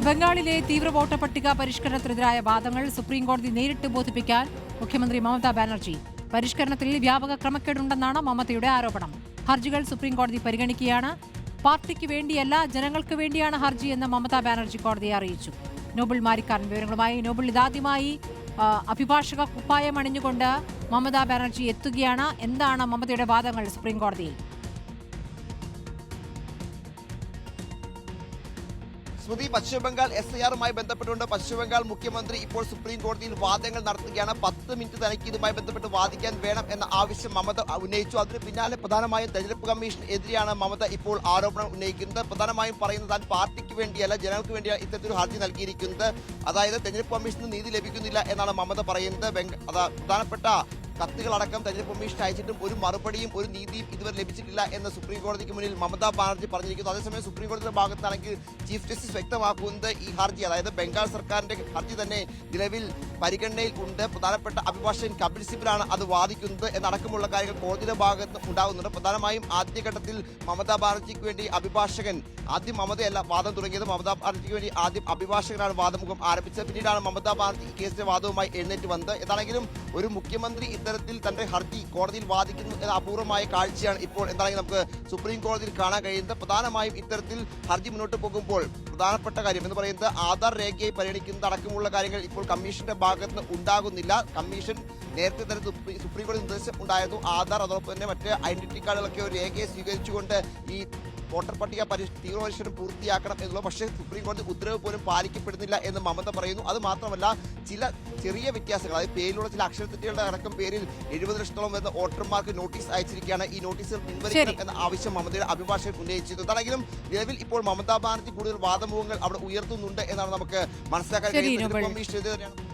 ബംഗാളിലെ തീവ്ര വോട്ടർ പട്ടിക പരിഷ്കരണത്തിനെതിരായ വാദങ്ങൾ സുപ്രീംകോടതി നേരിട്ട് ബോധിപ്പിക്കാൻ മുഖ്യമന്ത്രി മമതാ ബാനർജി. പരിഷ്കരണത്തിൽ വ്യാപക ക്രമക്കേടുണ്ടെന്നാണ് മമതയുടെ ആരോപണം. ഹർജികൾ സുപ്രീംകോടതി പരിഗണിക്കുകയാണ്. പാർട്ടിക്ക് വേണ്ടിയല്ല, ജനങ്ങൾക്ക് വേണ്ടിയാണ് ഹർജി എന്ന് മമതാ ബാനർജി കോടതിയെ അറിയിച്ചു. നോബിൾ മാരിക്കാരൻ വിവരങ്ങളുമായി. നോബിൾ, ഇതാദ്യമായി അഭിഭാഷക കുപ്പായം അണിഞ്ഞുകൊണ്ട് മമതാ ബാനർജി എത്തുകയാണ്. എന്താണ് മമതയുടെ വാദങ്ങൾ സുപ്രീംകോടതിയിൽ? സ്മൃതി, പശ്ചിമബംഗാൾ SIR-മായി ബന്ധപ്പെട്ടുകൊണ്ട് പശ്ചിമബംഗാൾ മുഖ്യമന്ത്രി ഇപ്പോൾ സുപ്രീം കോടതിയിൽ വാദങ്ങൾ നടത്തുകയാണ്. 10 മിനിറ്റ് തനിക്ക് ഇതുമായി ബന്ധപ്പെട്ട് വാദിക്കാൻ വേണം എന്ന ആവശ്യം മമത ഉന്നയിച്ചു. അതിന് പിന്നാലെ പ്രധാനമായും തെരഞ്ഞെടുപ്പ് കമ്മീഷന് എതിരെയാണ് മമത ഇപ്പോൾ ആരോപണം ഉന്നയിക്കുന്നത്. പ്രധാനമായും പറയുന്നത് താൻ പാർട്ടിക്ക് വേണ്ടിയല്ല, ജനങ്ങൾക്ക് വേണ്ടിയാണ് ഇത്തരത്തിലൊരു ഹർജി നൽകിയിരിക്കുന്നത്. അതായത് തെരഞ്ഞെടുപ്പ് കമ്മീഷന് നീതി ലഭിക്കുന്നില്ല എന്നാണ് മമത പറയുന്നത്. പ്രധാനപ്പെട്ട കത്തുകളടക്കം തെരഞ്ഞെടുപ്പ് കമ്മീഷൻ അയച്ചിട്ടും ഒരു മറുപടിയും ഒരു നീതിയും ഇതുവരെ ലഭിച്ചിട്ടില്ല എന്ന് സുപ്രീം കോടതിക്ക് മുന്നിൽ മമതാ ബാനർജി പറഞ്ഞിരിക്കുന്നു. അതേസമയം സുപ്രീം കോടതിയുടെ ഭാഗത്താണെങ്കിൽ ചീഫ് ജസ്റ്റിസ് വ്യക്തമാക്കുന്നത് ഈ ഹർജി, അതായത് ബംഗാൾ സർക്കാരിന്റെ ഹർജി തന്നെ നിലവിൽ പരിഗണനയിൽ ഉണ്ട്. പ്രധാനപ്പെട്ട അഭിഭാഷകൻ കപിൽ സിബലാണ് അത് വാദിക്കുന്നത് എന്നടക്കമുള്ള കാര്യങ്ങൾ കോടതിയുടെ ഭാഗത്ത് ഉണ്ടാകുന്നുണ്ട്. പ്രധാനമായും ആദ്യഘട്ടത്തിൽ മമതാ ബാനർജിക്ക് വേണ്ടി അഭിഭാഷകൻ, ആദ്യം മമതയല്ല വാദം തുടങ്ങിയത്, മമതാ ബാനർജിക്ക് വേണ്ടി ആദ്യം അഭിഭാഷകനാണ് വാദമുഖം ആരംഭിച്ചത്. പിന്നീടാണ് മമതാ ബാനർജി ഈ കേസിന്റെ വാദവുമായി എഴുന്നേറ്റ് വന്നത്. എന്താണെങ്കിലും ഒരു മുഖ്യമന്ത്രി ഇത്തരത്തിൽ തന്റെ ഹർജി കോടതിയിൽ വാദിക്കുന്നു എന്ന അപൂർവമായ കാഴ്ചയാണ് ഇപ്പോൾ എന്താണെങ്കിലും നമുക്ക് സുപ്രീം കോടതിയിൽ കാണാൻ കഴിയുന്നത്. പ്രധാനമായും ഇത്തരത്തിൽ ഹർജി മുന്നോട്ട് പോകുമ്പോൾ പ്രധാനപ്പെട്ട കാര്യം എന്ന് പറയുന്നത് ആധാർ രേഖയെ പരിഗണിക്കുന്നത് അടക്കമുള്ള കാര്യങ്ങൾ ഇപ്പോൾ കമ്മീഷന്റെ ഭാഗത്ത് നിന്ന് ഉണ്ടാകുന്നില്ല. കമ്മീഷൻ നേരത്തെ തന്നെ സുപ്രീം കോടതി നിർദ്ദേശം ഉണ്ടായിരുന്നു. ആധാർ അതോടൊപ്പം തന്നെ മറ്റ് ഐഡന്റിറ്റി കാർഡുകളൊക്കെ ഒരു രേഖയെ സ്വീകരിച്ചുകൊണ്ട് ഈ വോട്ടർ പട്ടിക തീവ്രപരിഷ്കരണം പൂർത്തിയാക്കണം എന്നുള്ളത്. പക്ഷേ സുപ്രീം കോടതി ഉത്തരവ് പോലും പാലിക്കപ്പെടുന്നില്ല എന്ന് മമത പറയുന്നു. അത് മാത്രമല്ല, ചില ചെറിയ വ്യത്യാസങ്ങൾ, അതായത് പേരിലുള്ള ചില അക്ഷരത്തെറ്റുകളുടെ അടക്കം പേരിൽ 70 ലക്ഷത്തോളം വരുന്ന വോട്ടർമാർക്ക് നോട്ടീസ് അയച്ചിരിക്കുകയാണ്. ഈ നോട്ടീസുകൾ പിൻവലിക്കണം എന്ന ആവശ്യം മമതയുടെ അഭിഭാഷകൻ ഉന്നയിച്ചിരുന്നു. അതാണെങ്കിലും നിലവിൽ ഇപ്പോൾ മമതാ ബാനർജി കൂടുതൽ വാദമുഖങ്ങൾ അവിടെ ഉയർത്തുന്നുണ്ട് എന്നാണ് നമുക്ക് മനസ്സിലാക്കാൻ കഴിയുന്നത്.